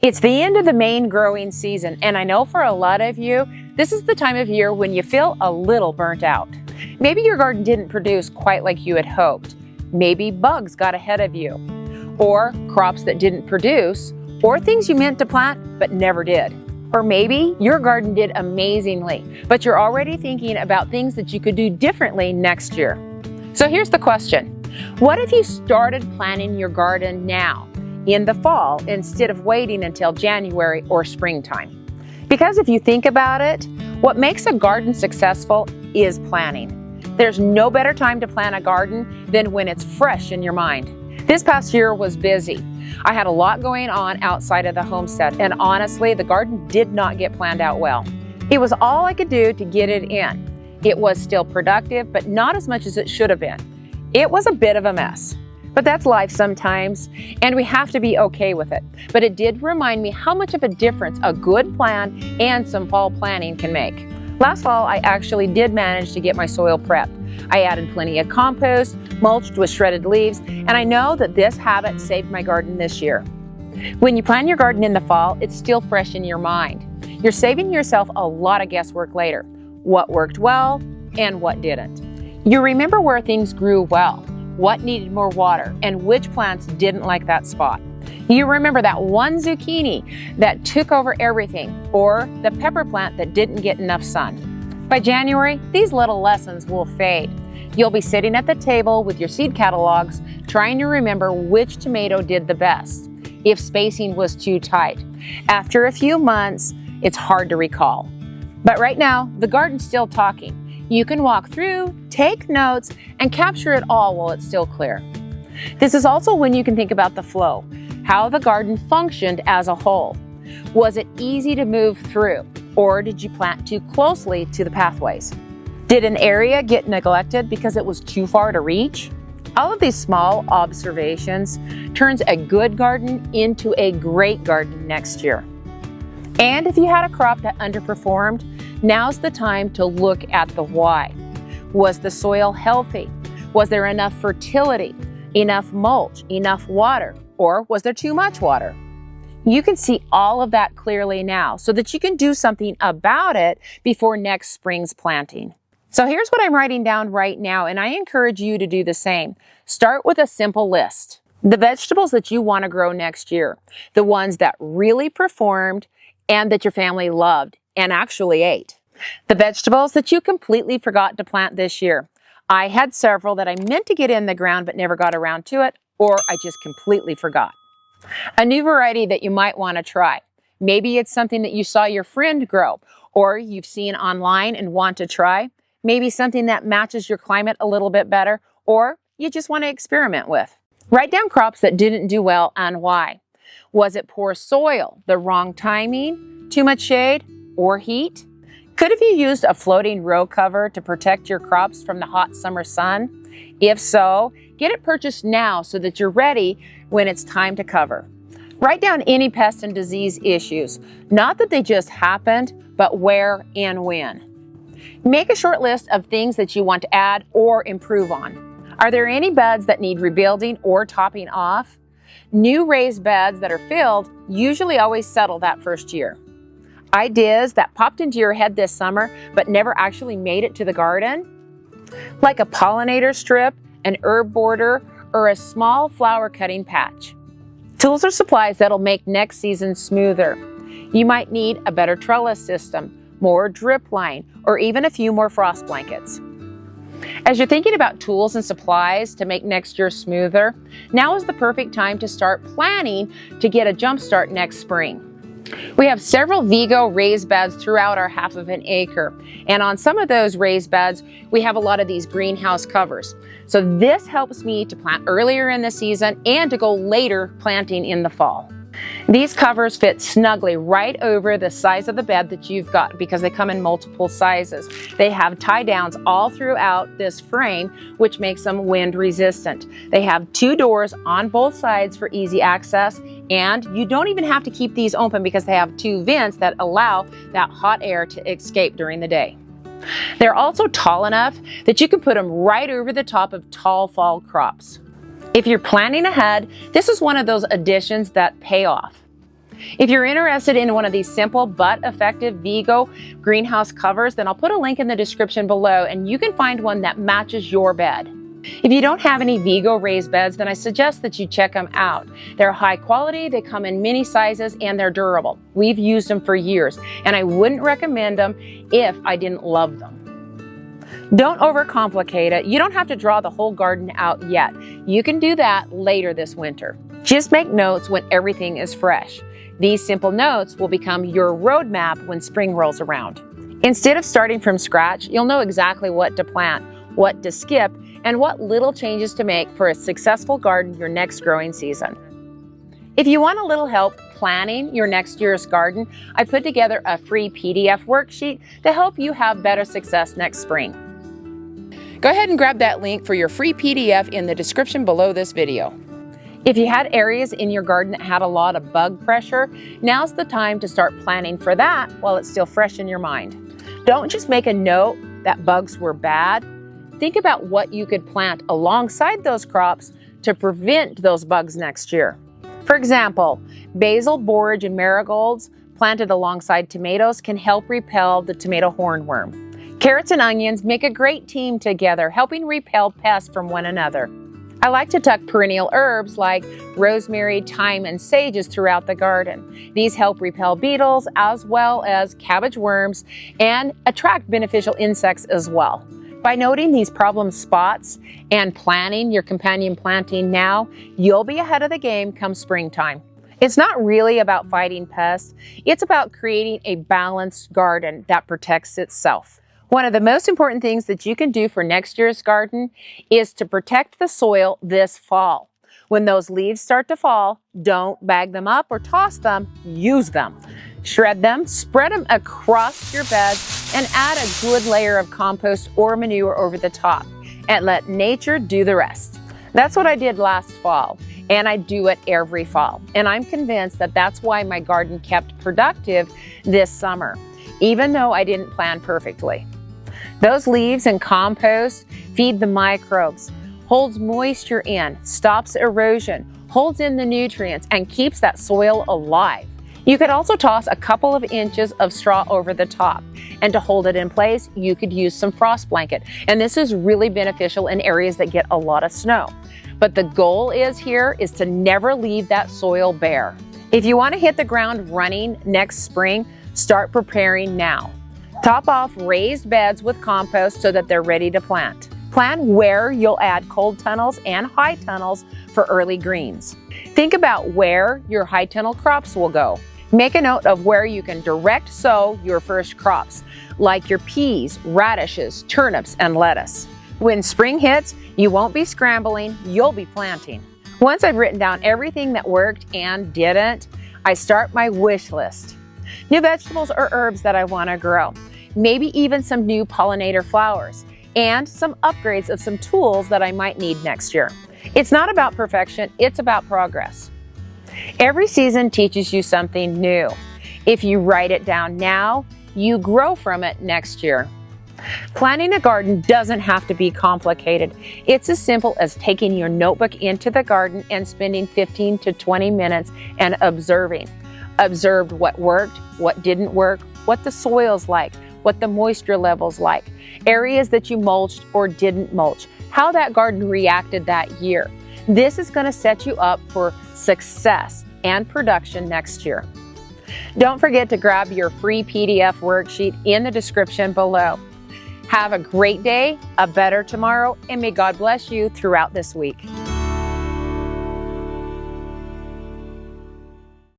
It's the end of the main growing season, and I know for a lot of you, this is the time of year when you feel a little burnt out. Maybe your garden didn't produce quite like you had hoped. Maybe bugs got ahead of you, or crops that didn't produce, or things you meant to plant but never did. Or maybe your garden did amazingly, but you're already thinking about things that you could do differently next year. So here's the question. What if you started planting your garden now, in the fall, instead of waiting until January or springtime? Because if you think about it, what makes a garden successful is planning. There's no better time to plant a garden than when it's fresh in your mind. This past year was busy. I had a lot going on outside of the homestead, and honestly, the garden did not get planned out well. It was all I could do to get it in. It was still productive, but not as much as it should have been. It was a bit of a mess. But that's life sometimes, and we have to be okay with it. But it did remind me how much of a difference a good plan and some fall planning can make. Last fall, I actually did manage to get my soil prepped. I added plenty of compost, mulched with shredded leaves, and I know that this habit saved my garden this year. When you plan your garden in the fall, it's still fresh in your mind. You're saving yourself a lot of guesswork later. What worked well and what didn't. You remember where things grew well, what needed more water, and which plants didn't like that spot. You remember that one zucchini that took over everything, or the pepper plant that didn't get enough sun. By January, these little lessons will fade. You'll be sitting at the table with your seed catalogs, trying to remember which tomato did the best, if spacing was too tight. After a few months, it's hard to recall. But right now, the garden's still talking. You can walk through, take notes, and capture it all while it's still clear. This is also when you can think about the flow, how the garden functioned as a whole. Was it easy to move through, or did you plant too closely to the pathways? Did an area get neglected because it was too far to reach? All of these small observations turns a good garden into a great garden next year. And if you had a crop that underperformed, now's the time to look at the why. Was the soil healthy? Was there enough fertility, enough mulch, enough water, or was there too much water? You can see all of that clearly now so that you can do something about it before next spring's planting. So here's what I'm writing down right now, and I encourage you to do the same. Start with a simple list. The vegetables that you want to grow next year, the ones that really performed and that your family loved and actually ate. The vegetables that you completely forgot to plant this year. I had several that I meant to get in the ground but never got around to it, or I just completely forgot. A new variety that you might want to try. Maybe it's something that you saw your friend grow, or you've seen online and want to try. Maybe something that matches your climate a little bit better, or you just want to experiment with. Write down crops that didn't do well and why. Was it poor soil, the wrong timing, too much shade, or heat? Could have you used a floating row cover to protect your crops from the hot summer sun? If so, get it purchased now so that you're ready when it's time to cover. Write down any pest and disease issues, not that they just happened, but where and when. Make a short list of things that you want to add or improve on. Are there any beds that need rebuilding or topping off? New raised beds that are filled usually always settle that first year. Ideas that popped into your head this summer but never actually made it to the garden? Like a pollinator strip, an herb border, or a small flower cutting patch. Tools or supplies that'll make next season smoother. You might need a better trellis system, more drip line, or even a few more frost blankets. As you're thinking about tools and supplies to make next year smoother, now is the perfect time to start planning to get a jump start next spring. We have several Vego raised beds throughout our half of an acre, and on some of those raised beds, we have a lot of these greenhouse covers. So this helps me to plant earlier in the season and to go later planting in the fall. These covers fit snugly right over the size of the bed that you've got because they come in multiple sizes. They have tie downs all throughout this frame, which makes them wind resistant. They have 2 doors on both sides for easy access, and you don't even have to keep these open because they have 2 vents that allow that hot air to escape during the day. They're also tall enough that you can put them right over the top of tall fall crops. If you're planning ahead, this is one of those additions that pay off. If you're interested in one of these simple but effective Vego greenhouse covers, then I'll put a link in the description below and you can find one that matches your bed. If you don't have any Vego raised beds, then I suggest that you check them out. They're high quality, they come in many sizes, and they're durable. We've used them for years, and I wouldn't recommend them if I didn't love them. Don't overcomplicate it. You don't have to draw the whole garden out yet. You can do that later this winter. Just make notes when everything is fresh. These simple notes will become your roadmap when spring rolls around. Instead of starting from scratch, you'll know exactly what to plant, what to skip, and what little changes to make for a successful garden your next growing season. If you want a little help planning your next year's garden, I put together a free PDF worksheet to help you have better success next spring. Go ahead and grab that link for your free PDF in the description below this video. If you had areas in your garden that had a lot of bug pressure, now's the time to start planning for that while it's still fresh in your mind. Don't just make a note that bugs were bad. Think about what you could plant alongside those crops to prevent those bugs next year. For example, basil, borage, and marigolds planted alongside tomatoes can help repel the tomato hornworm. Carrots and onions make a great team together, helping repel pests from one another. I like to tuck perennial herbs like rosemary, thyme, and sages throughout the garden. These help repel beetles as well as cabbage worms and attract beneficial insects as well. By noting these problem spots and planning your companion planting now, you'll be ahead of the game come springtime. It's not really about fighting pests, it's about creating a balanced garden that protects itself. One of the most important things that you can do for next year's garden is to protect the soil this fall. When those leaves start to fall, don't bag them up or toss them, use them. Shred them, spread them across your beds, and add a good layer of compost or manure over the top, and let nature do the rest. That's what I did last fall, and I do it every fall. And I'm convinced that that's why my garden kept productive this summer, even though I didn't plan perfectly. Those leaves and compost feed the microbes, holds moisture in, stops erosion, holds in the nutrients, and keeps that soil alive. You could also toss a couple of inches of straw over the top. And to hold it in place, you could use some frost blanket. And this is really beneficial in areas that get a lot of snow. But the goal is to never leave that soil bare. If you want to hit the ground running next spring, start preparing now. Top off raised beds with compost so that they're ready to plant. Plan where you'll add cold tunnels and high tunnels for early greens. Think about where your high tunnel crops will go. Make a note of where you can direct sow your first crops, like your peas, radishes, turnips, and lettuce. When spring hits, you won't be scrambling, you'll be planting. Once I've written down everything that worked and didn't, I start my wish list. New vegetables or herbs that I want to grow, maybe even some new pollinator flowers, and some upgrades of some tools that I might need next year. It's not about perfection, it's about progress. Every season teaches you something new. If you write it down now, you grow from it next year. Planting a garden doesn't have to be complicated. It's as simple as taking your notebook into the garden and spending 15 to 20 minutes and observing. Observe what worked, what didn't work, what the soil's like, what the moisture level's like, areas that you mulched or didn't mulch, how that garden reacted that year. This is going to set you up for success and production next year. Don't forget to grab your free PDF worksheet in the description below. Have a great day, a better tomorrow, and may God bless you throughout this week.